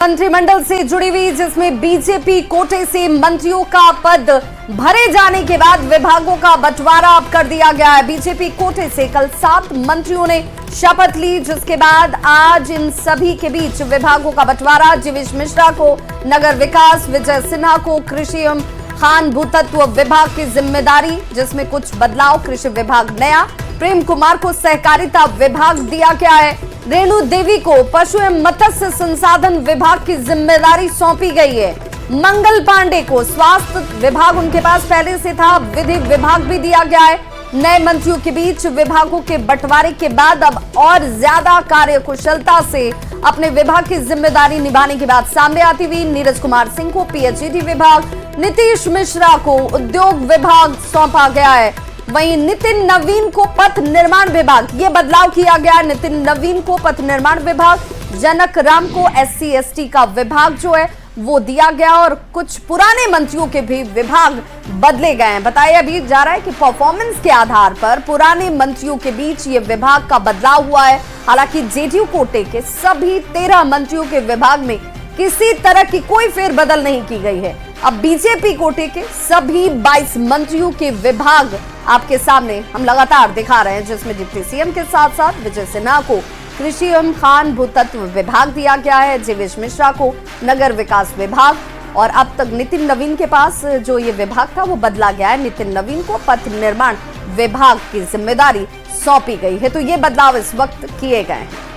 मंत्रिमंडल से जुड़ी हुई जिसमें बीजेपी कोटे से मंत्रियों का पद भरे जाने के बाद विभागों का बंटवारा अब कर दिया गया है। बीजेपी कोटे से कल 7 मंत्रियों ने शपथ ली, जिसके बाद आज इन सभी के बीच विभागों का बंटवारा। जीवेश मिश्रा को नगर विकास, विजय सिन्हा को कृषि एवं खान भूतत्व विभाग की जिम्मेदारी, जिसमें कुछ बदलाव, कृषि विभाग नया, प्रेम कुमार को सहकारिता विभाग दिया गया है। रेणु देवी को पशु एवं मत्स्य संसाधन विभाग की जिम्मेदारी सौंपी गई है। मंगल पांडे को स्वास्थ्य विभाग उनके पास पहले से था, विधि विभाग भी दिया गया है। नए मंत्रियों के बीच विभागों के बंटवारे के बाद अब और ज्यादा कार्यकुशलता से अपने विभाग की जिम्मेदारी निभाने की बात सामने आती हुई नीरज कुमार सिंह को पीएचईडी विभाग, नीतीश मिश्रा को उद्योग विभाग सौंपा गया है। वहीं नितिन नवीन को पथ निर्माण विभाग, ये बदलाव किया गया। नितिन नवीन को पथ निर्माण विभाग, जनक राम को SC/ST का विभाग जो है वो दिया गया और कुछ पुराने मंत्रियों के भी विभाग बदले गए हैं। बताया अभी जा रहा है कि परफॉर्मेंस के आधार पर पुराने मंत्रियों के बीच ये विभाग का बदलाव हुआ है। हालांकि जेडीयू कोटे के सभी 13 मंत्रियों के विभाग में किसी तरह की कोई फेरबदल नहीं की गई है। अब बीजेपी कोटे के सभी 22 मंत्रियों के विभाग आपके सामने हम लगातार दिखा रहे हैं, जिसमें डिप्टी सीएम के साथ साथ विजय सिन्हा को कृषि एवं खान भूतत्व विभाग दिया गया है, जीवेश मिश्रा को नगर विकास विभाग, और अब तक नितिन नवीन के पास जो ये विभाग था वो बदला गया है। नितिन नवीन को पथ निर्माण विभाग की जिम्मेदारी सौंपी गई है। तो ये बदलाव इस वक्त किए गए हैं।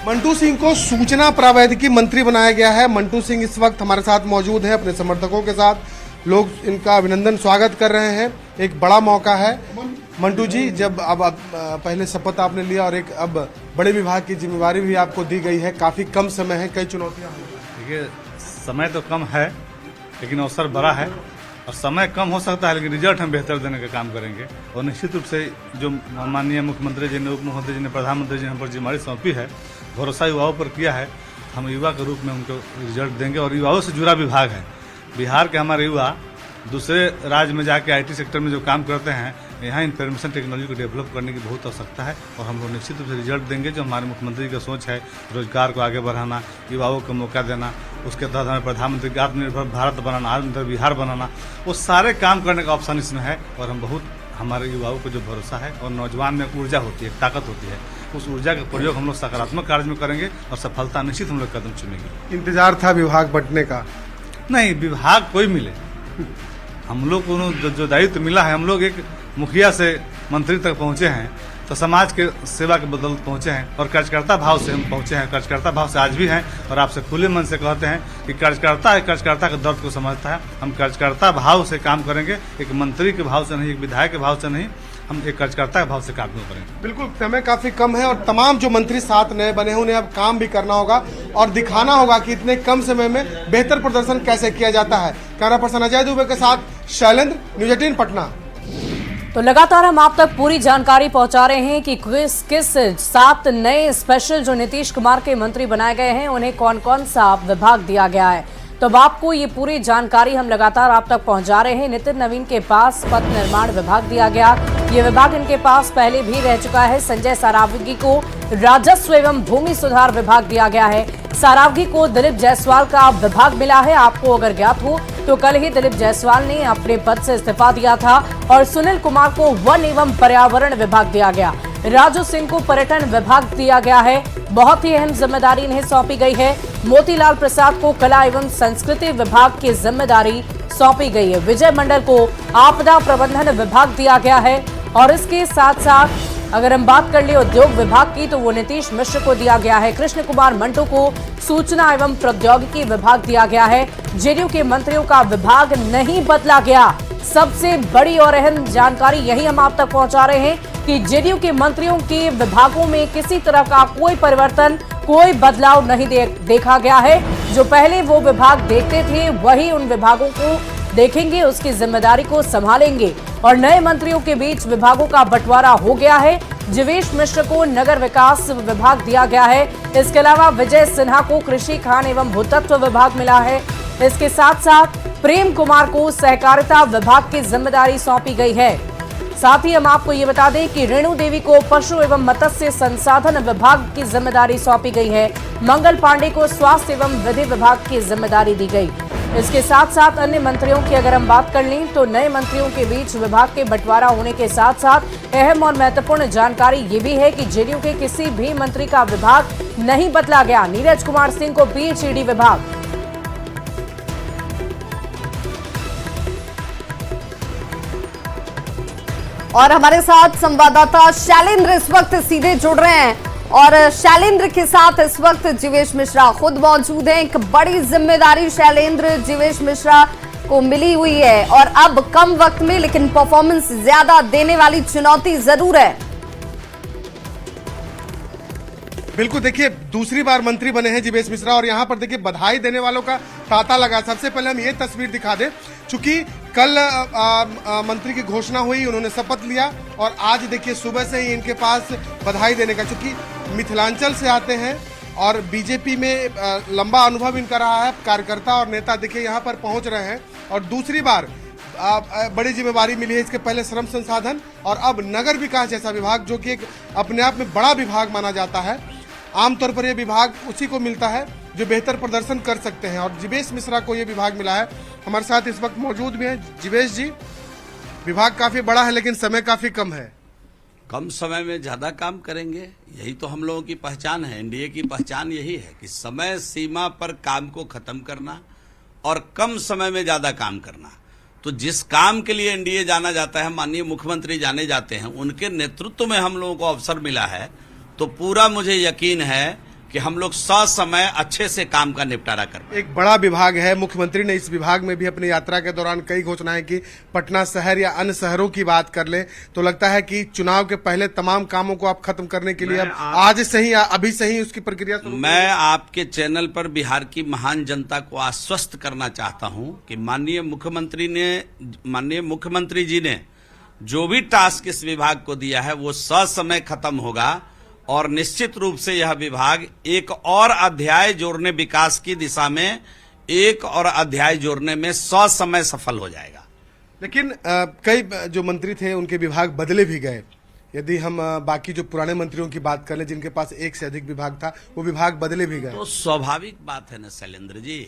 मंटू सिंह को सूचना प्रावैधिकी मंत्री बनाया गया है। मंटू सिंह इस वक्त हमारे साथ मौजूद है, अपने समर्थकों के साथ। लोग इनका अभिनंदन स्वागत कर रहे हैं। एक बड़ा मौका है मंटू जी, जब अब पहले शपथ आपने लिया और एक अब बड़े विभाग की जिम्मेवारी भी आपको दी गई है। काफी कम समय है, कई चुनौतियां हैं। देखिए, समय तो कम है लेकिन अवसर बड़ा है, और समय कम हो सकता है लेकिन रिजल्ट हम बेहतर देने का काम करेंगे। और निश्चित रूप से जो माननीय मुख्यमंत्री जी ने, उप मुख्यमंत्री जी ने, प्रधानमंत्री जी ने हम पर जिम्मेदारी सौंपी है, भरोसा युवाओं पर किया है, हम युवा के रूप में उनको रिजल्ट देंगे। और युवाओं से जुड़ा विभाग है। बिहार के हमारे युवा दूसरे राज्य में जाके IT सेक्टर में जो काम करते हैं, यहाँ इंफॉर्मेशन टेक्नोलॉजी को डेवलप करने की बहुत आवश्यकता है, और हम लोग निश्चित रूप से रिजल्ट देंगे। जो हमारे मुख्यमंत्री की सोच है, रोजगार को आगे बढ़ाना, युवाओं को मौका देना, उसके तहत हमें प्रधानमंत्री का आत्मनिर्भर भारत बनाना, आत्मनिर्भर बिहार बनाना, वो सारे काम करने का ऑप्शन इसमें है। और हम बहुत, हमारे युवाओं को जो भरोसा है, और नौजवान में ऊर्जा होती है, ताकत होती है, उस ऊर्जा का प्रयोग हम लोग सकारात्मक कार्य में करेंगे और सफलता निश्चित हम लोग कदम चुनेंगे। इंतजार था विभाग बंटने का? नहीं, विभाग कोई मिले, हम लोग को जो दायित्व मिला है, हम लोग एक मुखिया से मंत्री तक पहुंचे हैं, तो समाज के सेवा के बदल पहुंचे हैं, और कार्यकर्ता भाव से हम पहुंचे हैं। कार्यकर्ता भाव से आज भी हैं, और आपसे खुले मन से कहते हैं कि कार्यकर्ता है, कार्यकर्ता के दर्द को समझता है। हम कार्यकर्ता भाव से काम करेंगे, एक मंत्री के भाव से नहीं, एक विधायक के भाव से नहीं, हम एक कार्यकर्ता के भाव से काम करेंगे। बिल्कुल, समय काफी कम है, और तमाम जो मंत्री 7 नए बने हैं उन्हें अब काम भी करना होगा और दिखाना होगा कि इतने कम समय में बेहतर प्रदर्शन कैसे किया जाता है। कैमरा पर्सन अजय दुबे के साथ शैलेंद्र, न्यूज़ 18 पटना। तो लगातार हम आप तक पूरी जानकारी पहुंचा रहे हैं कि किस 7 नए स्पेशल जो नीतीश कुमार के मंत्री बनाए गए हैं, उन्हें कौन कौन सा विभाग दिया गया है। तो अब आपको ये पूरी जानकारी हम लगातार आप तक पहुंचा रहे हैं। नितिन नवीन के पास पथ निर्माण विभाग दिया गया, ये विभाग इनके पास पहले भी रह चुका है। संजय सारावगी को राजस्व एवं भूमि सुधार विभाग दिया गया है। सारावगी को दिलीप जायसवाल का विभाग मिला है। आपको अगर ज्ञात हो तो कल ही दिलीप जायसवाल ने अपने पद से इस्तीफा दिया था, और सुनील कुमार को वन एवं पर्यावरण विभाग दिया गया। राजू सिंह को पर्यटन विभाग दिया गया है, बहुत ही अहम जिम्मेदारी इन्हें सौंपी गई है। मोतीलाल प्रसाद को कला एवं संस्कृति विभाग की जिम्मेदारी सौंपी गई है। विजय मंडल को आपदा प्रबंधन विभाग दिया गया है, और इसके साथ साथ अगर हम बात कर ले उद्योग विभाग की, तो वो नीतीश मिश्र को दिया गया है। कृष्ण कुमार मंटू को सूचना एवं प्रौद्योगिकी विभाग दिया गया है। जेडीयू के मंत्रियों का विभाग नहीं बदला गया। सबसे बड़ी और अहम जानकारी यही हम आप तक पहुंचा रहे हैं कि जेडीयू के मंत्रियों के विभागों में किसी तरह का कोई परिवर्तन, कोई बदलाव नहीं देखा गया है। जो पहले वो विभाग देखते थे वही उन विभागों को देखेंगे, उसकी जिम्मेदारी को संभालेंगे। और नए मंत्रियों के बीच विभागों का बंटवारा हो गया है। जीवेश मिश्र को नगर विकास विभाग दिया गया है। इसके अलावा विजय सिन्हा को कृषि खान एवं भूतत्व विभाग मिला है। इसके साथ साथ प्रेम कुमार को सहकारिता विभाग की जिम्मेदारी सौंपी गई है। साथ ही हम आपको ये बता दें कि रेणु देवी को पशु एवं मत्स्य संसाधन विभाग की जिम्मेदारी सौंपी गई है। मंगल पांडे को स्वास्थ्य एवं विधि विभाग की जिम्मेदारी दी गई। इसके साथ साथ अन्य मंत्रियों की अगर हम बात कर लें तो नए मंत्रियों के बीच विभाग के बंटवारा होने के साथ साथ अहम और महत्वपूर्ण जानकारी ये भी है कि जेडीयू के किसी भी मंत्री का विभाग नहीं बदला गया। नीरज कुमार सिंह को पीएचईडी विभाग, और हमारे साथ संवाददाता शैलेंद्र इस वक्त सीधे जुड़ रहे हैं और शैलेंद्र के साथ इस वक्त जीवेश मिश्रा खुद मौजूद हैं। एक बड़ी जिम्मेदारी शैलेंद्र जीवेश मिश्रा को मिली हुई है और अब कम वक्त में लेकिन परफॉर्मेंस ज्यादा देने वाली चुनौती जरूर है। बिल्कुल, देखिए दूसरी बार मंत्री बने हैं जीवेश मिश्रा और यहाँ पर देखिए बधाई देने वालों का तांता लगा। सबसे पहले हम ये तस्वीर दिखा दें, चूंकि कल मंत्री की घोषणा हुई, उन्होंने शपथ लिया और आज देखिए सुबह से ही इनके पास बधाई देने का, चूंकि मिथिलांचल से आते हैं और बीजेपी में लंबा अनुभव इनका रहा है। कार्यकर्ता और नेता देखिए यहाँ पर पहुँच रहे हैं और दूसरी बार बड़ी जिम्मेदारी मिली है। इसके पहले श्रम संसाधन और अब नगर विकास जैसा विभाग, जो कि एक अपने आप में बड़ा विभाग माना जाता है। आमतौर पर यह विभाग उसी को मिलता है जो बेहतर प्रदर्शन कर सकते हैं और जीवेश मिश्रा को यह विभाग मिला है। हमारे साथ इस वक्त मौजूद भी हैं जीवेश जी। विभाग काफी बड़ा है लेकिन समय काफी कम है। कम समय में ज्यादा काम करेंगे, यही तो हम लोगों की पहचान है। एनडीए की पहचान यही है कि समय सीमा पर काम को खत्म करना और कम समय में ज्यादा काम करना। तो जिस काम के लिए एनडीए जाना जाता है, माननीय मुख्यमंत्री जाने जाते हैं, उनके नेतृत्व में हम लोगों को अवसर मिला है। तो पूरा मुझे यकीन है कि हम लोग ससमय अच्छे से काम का निपटारा कर। एक बड़ा विभाग है, मुख्यमंत्री ने इस विभाग में भी अपनी यात्रा के दौरान कई घोषणाएं की। पटना शहर या अन्य शहरों की बात कर ले तो लगता है कि चुनाव के पहले तमाम कामों को आप खत्म करने के लिए अब आज से ही, अभी से ही उसकी प्रक्रिया शुरू। मैं आपके चैनल पर बिहार की महान जनता को आश्वस्त करना चाहता हूं कि माननीय मुख्यमंत्री जी ने जो भी टास्क इस विभाग को दिया है वो ससमय खत्म होगा और निश्चित रूप से यह विभाग एक और अध्याय जोड़ने, विकास की दिशा में एक और अध्याय जोड़ने में ससमय सफल हो जाएगा। लेकिन कई जो मंत्री थे उनके विभाग बदले भी गए। यदि हम बाकी जो पुराने मंत्रियों की बात कर लें जिनके पास एक से अधिक विभाग था, वो विभाग बदले भी गए। तो स्वाभाविक बात है ना शैलेंद्र जी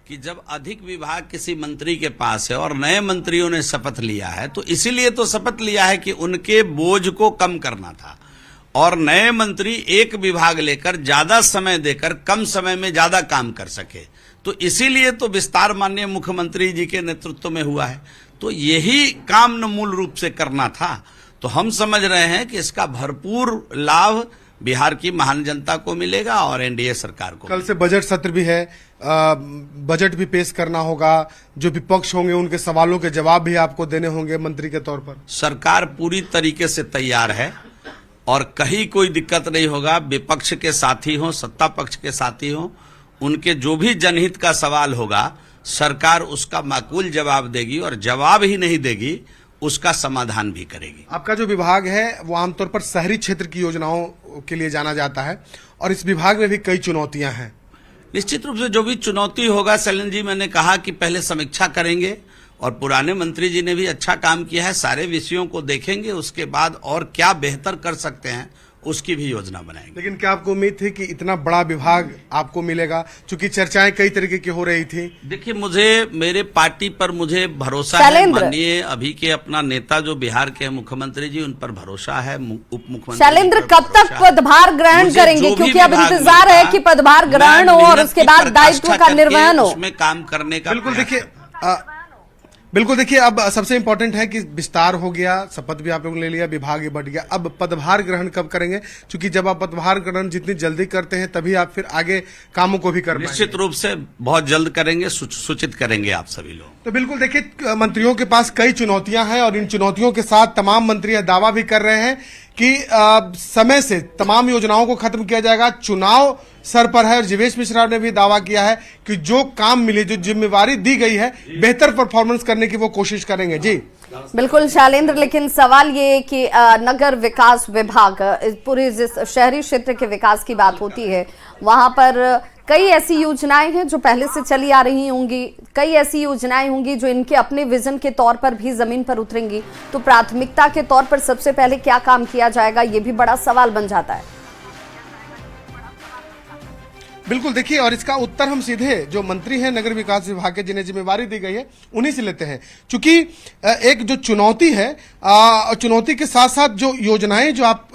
कि जब अधिक विभाग किसी मंत्री के पास है और नए मंत्रियों ने शपथ लिया है तो इसीलिए तो शपथ लिया है कि उनके बोझ को कम करना था और नए मंत्री एक विभाग लेकर ज्यादा समय देकर कम समय में ज्यादा काम कर सके। तो इसीलिए तो विस्तार माननीय मुख्यमंत्री जी के नेतृत्व में हुआ है। तो यही काम न मूल रूप से करना था। तो हम समझ रहे हैं कि इसका भरपूर लाभ बिहार की महान जनता को मिलेगा और एनडीए सरकार को। कल से बजट सत्र भी है, बजट भी पेश करना होगा। जो विपक्ष होंगे उनके सवालों के जवाब भी आपको देने होंगे मंत्री के तौर पर। सरकार पूरी तरीके से तैयार है और कहीं कोई दिक्कत नहीं होगा। विपक्ष के साथी हो, सत्ता पक्ष के साथी हो, उनके जो भी जनहित का सवाल होगा सरकार उसका माकूल जवाब देगी और जवाब ही नहीं देगी, उसका समाधान भी करेगी। आपका जो विभाग है वो आमतौर पर शहरी क्षेत्र की योजनाओं के लिए जाना जाता है और इस विभाग में भी कई चुनौतियां हैं। निश्चित रूप से जो भी चुनौती होगा शैलेंद्र जी, मैंने कहा कि पहले समीक्षा करेंगे और पुराने मंत्री जी ने भी अच्छा काम किया है, सारे विषयों को देखेंगे, उसके बाद और क्या बेहतर कर सकते हैं उसकी भी योजना बनाएंगे। लेकिन क्या आपको उम्मीद थी कि इतना बड़ा विभाग आपको मिलेगा, चूंकि चर्चाएं कई तरीके की हो रही थी? देखिए, मुझे मेरे पार्टी पर मुझे भरोसा है। माननीय अभी के अपना नेता जो बिहार के मुख्यमंत्री जी, उन पर भरोसा है। उप मुख्यमंत्री शैलेंद्र कब तक पदभार ग्रहण करेंगे, क्योंकि अब इंतजार है कि पदभार ग्रहण हो और उसके बाद दायित्व का निर्वहन हो, उसमें काम करने का। बिल्कुल देखिए, अब सबसे इम्पोर्टेंट है कि विस्तार हो गया, शपथ भी आप लोगों ने ले लिया, विभाग भी बढ़ गया। अब पदभार ग्रहण कब करेंगे? क्योंकि जब आप पदभार ग्रहण जितनी जल्दी करते हैं तभी आप फिर आगे कामों को भी कर पाएंगे। निश्चित रूप से बहुत जल्द करेंगे, सूचित करेंगे आप सभी लोग। तो बिल्कुल देखिए, मंत्रियों के पास कई चुनौतियां हैं और इन चुनौतियों के साथ तमाम मंत्री यह दावा भी कर रहे हैं कि समय से तमाम योजनाओं को खत्म किया जाएगा। चुनाव सर पर है और जीवेश मिश्रा ने भी दावा किया है कि जो काम मिले, जो जिम्मेवारी दी गई है, बेहतर परफॉर्मेंस करने की वो कोशिश करेंगे। जी बिल्कुल शैलेंद्र, लेकिन सवाल ये कि नगर विकास विभाग, पूरे जिस शहरी क्षेत्र के विकास की बात होती है वहां पर कई ऐसी योजनाएं हैं जो पहले से चली आ रही होंगी, कई ऐसी योजनाएं होंगी जो इनके अपने विजन के तौर पर भी जमीन पर उतरेंगी, तो प्राथमिकता के तौर पर सबसे पहले क्या काम किया जाएगा, ये भी बड़ा सवाल बन जाता है। बिल्कुल, देखिए, और इसका उत्तर हम सीधे जो मंत्री हैं नगर विकास विभाग के, जिन्हें जिम्मेवारी दी गई है, उन्हीं से लेते हैं। क्योंकि एक जो चुनौती है, चुनौती के साथ साथ जो योजनाएं जो आप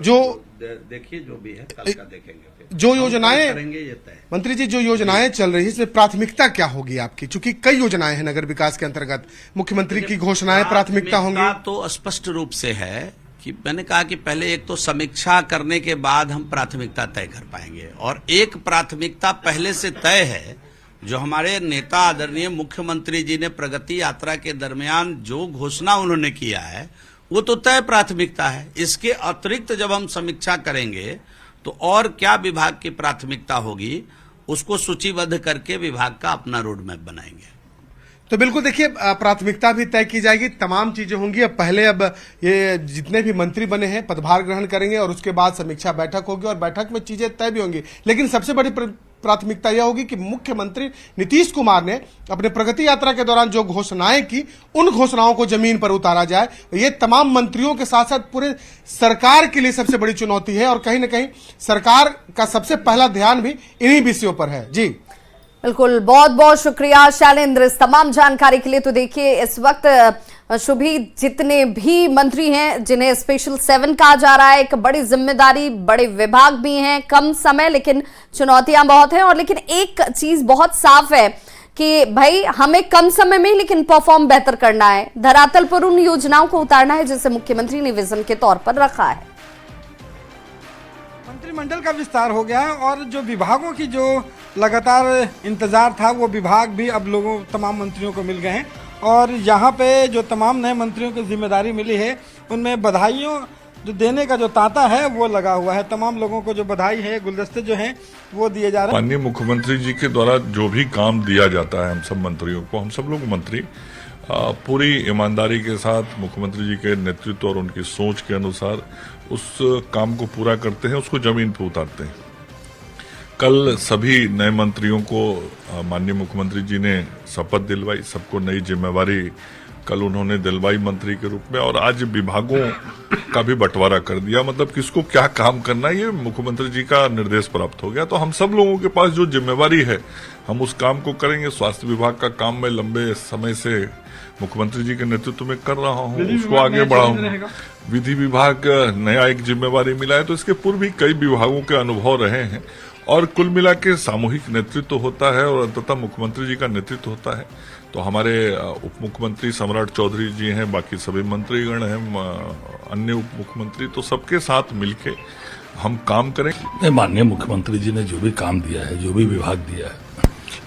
जो देखिए, जो भी है कल का देखेंगे, जो योजनाएं करेंगे ये तय। मंत्री जी, जो योजनाएं चल रही है इसमें प्राथमिकता क्या होगी आपकी? क्योंकि कई योजनाएं हैं नगर विकास के अंतर्गत, मुख्यमंत्री की घोषणाएं प्राथमिकता होंगी। तो स्पष्ट रूप से है कि मैंने कहा कि पहले एक तो समीक्षा करने के बाद हम प्राथमिकता तय कर पाएंगे, और एक प्राथमिकता पहले से तय है जो हमारे नेता आदरणीय मुख्यमंत्री जी ने प्रगति यात्रा के दरमियान जो घोषणा उन्होंने किया है वो तो तय प्राथमिकता है। इसके अतिरिक्त जब हम समीक्षा करेंगे तो और क्या विभाग की प्राथमिकता होगी उसको सूचीबद्ध करके विभाग का अपना रोड मैप बनाएंगे। तो बिल्कुल, देखिए, प्राथमिकता भी तय की जाएगी, तमाम चीजें होंगी। अब ये जितने भी मंत्री बने हैं पदभार ग्रहण करेंगे और उसके बाद समीक्षा बैठक होगी और बैठक में चीजें तय भी होंगी। लेकिन सबसे बड़ी प्राथमिकता यह होगी कि मुख्यमंत्री नीतीश कुमार ने अपने प्रगति यात्रा के दौरान जो घोषणाएं की, उन घोषणाओं को जमीन पर उतारा जाए। ये तमाम मंत्रियों के साथ साथ पूरे सरकार के लिए सबसे बड़ी चुनौती है, और कहीं ना कहीं सरकार का सबसे पहला ध्यान भी इन्हीं विषयों पर है। जी बिल्कुल, बहुत बहुत शुक्रिया शैलेंद्र इस तमाम जानकारी के लिए। तो देखिए, इस वक्त शुभी जितने भी मंत्री हैं जिन्हें स्पेशल 7 कहा जा रहा है, एक बड़ी जिम्मेदारी, बड़े विभाग भी हैं, कम समय लेकिन चुनौतियां बहुत हैं। और लेकिन एक चीज बहुत साफ है कि भाई हमें कम समय में लेकिन परफॉर्म बेहतर करना है, धरातल पर उन योजनाओं को उतारना है जिसे मुख्यमंत्री ने विजन के तौर पर रखा है। मंत्रिमंडल का विस्तार हो गया है और जो विभागों की जो लगातार इंतजार था वो विभाग भी अब तमाम मंत्रियों को मिल गए हैं। और यहाँ पे जो तमाम नए मंत्रियों को जिम्मेदारी मिली है उनमें बधाइयों जो देने का जो तांता है वो लगा हुआ है। तमाम लोगों को जो बधाई है, गुलदस्ते जो हैं वो दिए जा रहे हैं। माननीय मुख्यमंत्री जी के द्वारा जो भी काम दिया जाता है हम सब मंत्रियों को, हम सब लोग मंत्री पूरी ईमानदारी के साथ मुख्यमंत्री जी के नेतृत्व और उनकी सोच के अनुसार उस काम को पूरा करते हैं, उसको जमीन पर उतारते हैं। कल सभी नए मंत्रियों को माननीय मुख्यमंत्री जी ने शपथ दिलवाई, सबको नई जिम्मेवारी कल उन्होंने दिलवाई मंत्री के रूप में, और आज विभागों का भी बंटवारा कर दिया। मतलब किसको क्या काम करना है ये मुख्यमंत्री जी का निर्देश प्राप्त हो गया। तो हम सब लोगों के पास जो जिम्मेवारी है हम उस काम को करेंगे। स्वास्थ्य विभाग का काम मैं लंबे समय से मुख्यमंत्री जी के नेतृत्व में कर रहा हूँ, उसको आगे बढ़ाऊंगा। विधि विभाग नया एक जिम्मेवारी मिला है, तो इसके पूर्व भी कई विभागों के अनुभव रहे हैं और कुल मिला के सामूहिक नेतृत्व होता है और अंततः मुख्यमंत्री जी का नेतृत्व होता है। तो हमारे उप मुख्यमंत्री सम्राट चौधरी जी हैं, बाकी सभी मंत्रीगण हैं, अन्य उप मुख्यमंत्री, तो सबके साथ मिलके हम काम करें। माननीय मुख्यमंत्री जी ने जो भी काम दिया है, जो भी विभाग दिया है,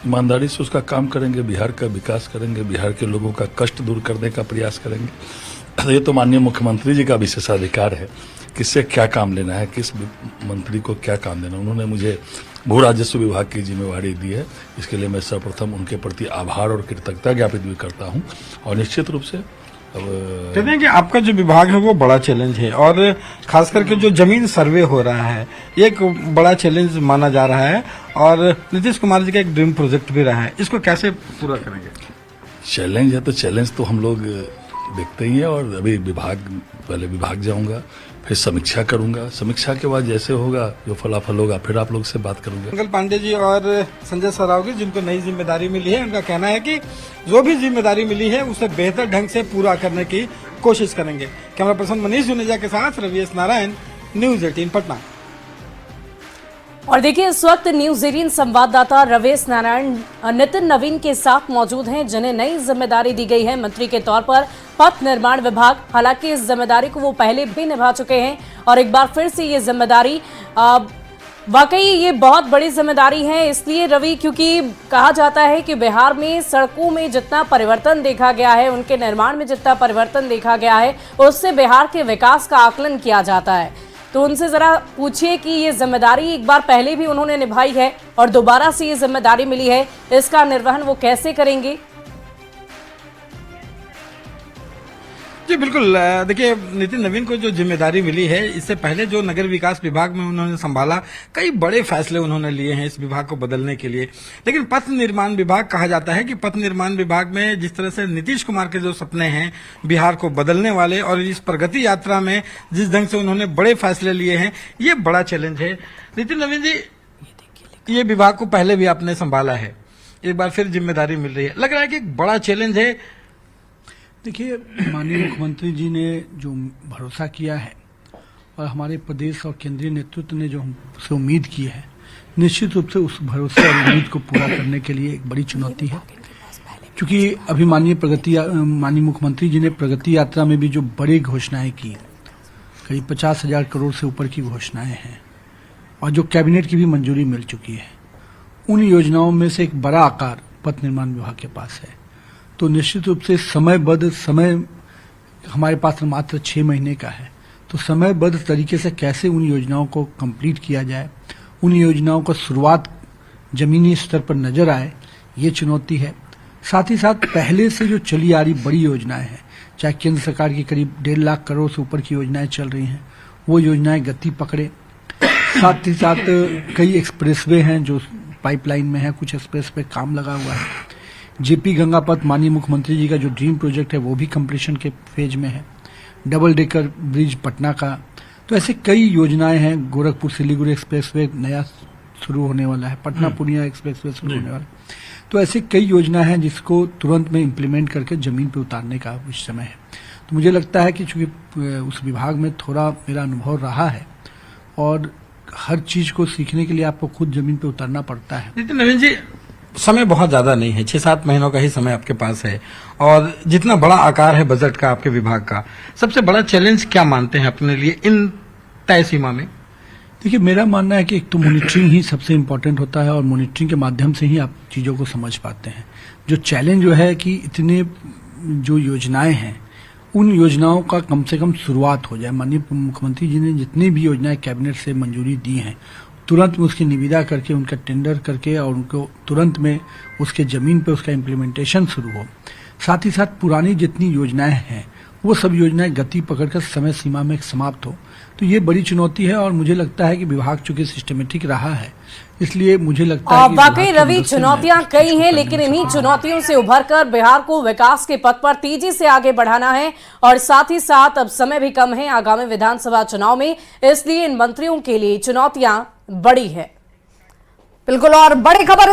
ईमानदारी से उसका काम करेंगे, बिहार का विकास करेंगे, बिहार के लोगों का कष्ट दूर करने का प्रयास करेंगे। ये तो माननीय मुख्यमंत्री जी का विशेषाधिकार है, किससे क्या काम लेना है, किस मंत्री को क्या काम देना। उन्होंने मुझे भू राजस्व विभाग की जिम्मेवारी दी है, इसके लिए मैं सर्वप्रथम उनके प्रति आभार और कृतज्ञता ज्ञापित भी करता हूं। और निश्चित रूप से अब कहते हैं कि आपका जो विभाग है वो बड़ा चैलेंज है, और खास करके जो जमीन सर्वे हो रहा है ये एक बड़ा चैलेंज माना जा रहा है, और नीतीश कुमार जी का एक ड्रीम प्रोजेक्ट भी रहा है, इसको कैसे पूरा करेंगे? चैलेंज है तो चैलेंज तो हम लोग देखते ही हैं। और अभी पहले विभाग जाऊंगा, फिर समीक्षा करूंगा, समीक्षा के बाद जैसे होगा जो फलाफल होगा फिर आप लोग से बात करूंगा। मंगल पांडे जी और संजय सरावगी जिनको नई जिम्मेदारी मिली है, उनका कहना है कि जो भी जिम्मेदारी मिली है उसे बेहतर ढंग से पूरा करने की कोशिश करेंगे। कैमरा पर्सन मनीष जुनेजा के साथ रवीश नारायण, न्यूज 18 पटना। और देखिए, इस वक्त न्यूज 18 संवाददाता रवीश नारायण नितिन नवीन के साथ मौजूद हैं, जिन्हें नई जिम्मेदारी दी गई है मंत्री के तौर पर, पथ निर्माण विभाग। हालांकि इस जिम्मेदारी को वो पहले भी निभा चुके हैं और एक बार फिर से ये जिम्मेदारी वाकई ये बहुत बड़ी जिम्मेदारी है। इसलिए रवि, क्योंकि कहा जाता है कि बिहार में सड़कों में जितना परिवर्तन देखा गया है, उनके निर्माण में जितना परिवर्तन देखा गया है, उससे बिहार के विकास का आकलन किया जाता है। तो उनसे जरा पूछिए कि ये जिम्मेदारी एक बार पहले भी उन्होंने निभाई है और दोबारा से ये जिम्मेदारी मिली है, इसका निर्वहन वो कैसे करेंगे? जी बिल्कुल। देखिए, नितिन नवीन को जो जिम्मेदारी मिली है, इससे पहले जो नगर विकास विभाग में उन्होंने संभाला, कई बड़े फैसले उन्होंने लिए हैं इस विभाग को बदलने के लिए। लेकिन पथ निर्माण विभाग, कहा जाता है कि पथ निर्माण विभाग में जिस तरह से नीतीश कुमार के जो सपने हैं बिहार को बदलने वाले, और इस प्रगति यात्रा में जिस ढंग से उन्होंने बड़े फैसले लिए हैं, ये बड़ा चैलेंज है। नितिन नवीन जी, ये विभाग को पहले भी आपने संभाला है, एक बार फिर जिम्मेदारी मिल रही है, लग रहा है कि एक बड़ा चैलेंज है। देखिए, माननीय मुख्यमंत्री जी ने जो भरोसा किया है और हमारे प्रदेश और केंद्रीय नेतृत्व ने जो हमसे उम्मीद की है, निश्चित रूप से उस भरोसे और उम्मीद को पूरा करने के लिए एक बड़ी चुनौती है। क्योंकि अभी माननीय मुख्यमंत्री जी ने प्रगति यात्रा में भी जो बड़ी घोषणाएं की, करीब 50,000 करोड़ से ऊपर की घोषणाएं हैं और जो कैबिनेट की भी मंजूरी मिल चुकी है, उन योजनाओं में से एक बड़ा आकार पथ निर्माण विभाग के पास है। तो निश्चित रूप से समय हमारे पास मात्र 6 महीने का है, तो समयबद्ध तरीके से कैसे उन योजनाओं को कंप्लीट किया जाए, उन योजनाओं का शुरुआत जमीनी स्तर पर नजर आए, ये चुनौती है। साथ ही साथ पहले से जो चली आ रही बड़ी योजनाएं हैं, चाहे केंद्र सरकार की करीब 1.5 लाख करोड़ से ऊपर की योजनाएं चल रही हैं, वो योजनाएं गति पकड़े। साथ ही साथ कई एक्सप्रेसवे हैं जो पाइपलाइन में है, कुछ एक्सप्रेस पे काम लगा हुआ है। जेपी गंगापथ माननीय मुख्यमंत्री जी का जो ड्रीम प्रोजेक्ट है, वो भी कंप्लीशन के फेज में है। डबल डेकर ब्रिज पटना का, तो ऐसे कई योजनाएं हैं। गोरखपुर सिलीगुड़ी एक्सप्रेसवे नया शुरू होने वाला है, पटना पूर्णिया एक्सप्रेसवे शुरू होने वाला है। तो ऐसे कई योजनाएं हैं जिसको तुरंत में इम्प्लीमेंट करके जमीन पे उतारने का इस समय है। तो मुझे लगता है कि चूंकि उस विभाग में थोड़ा मेरा अनुभव रहा है और हर चीज को सीखने के लिए आपको खुद जमीन पे उतरना पड़ता है। नितिन नवीन जी, समय बहुत ज्यादा नहीं है, 6-7 महीनों का ही समय आपके पास है, और जितना बड़ा आकार है बजट का आपके विभाग का, सबसे बड़ा चैलेंज क्या मानते हैं अपने लिए इन तय सीमा में? देखिए, मेरा मानना है कि एक तो मॉनिटरिंग ही सबसे इम्पोर्टेंट होता है और मॉनिटरिंग के माध्यम से ही आप चीज़ों को समझ पाते हैं। जो चैलेंज जो है कि इतने जो योजनाएं हैं, उन योजनाओं का कम से कम शुरुआत हो जाए। माननीय मुख्यमंत्री जी ने जितनी भी योजनाएं कैबिनेट से मंजूरी दी हैं, तुरंत में उसकी निविदा करके, उनका टेंडर करके और उनको तुरंत में उसके जमीन पे उसका इम्प्लीमेंटेशन शुरू हो। साथ ही साथ पुरानी जितनी योजनाएं हैं, वो सब योजनाएं गति पकड़कर समय सीमा में समाप्त हो। तो ये बड़ी चुनौती है और मुझे लगता है कि विभाग चूंकि सिस्टमेटिक रहा है, इसलिए मुझे लगता है कि वाकई रवि, चुनौतियां कई हैं, लेकिन इन्हीं चुनौतियों से उभरकर बिहार को विकास के पथ पर तेजी से आगे बढ़ाना है। और साथ ही साथ अब समय भी कम है आगामी विधानसभा चुनाव में, इसलिए इन मंत्रियों के लिए चुनौतियां बड़ी है। बिल्कुल, और बड़ी खबर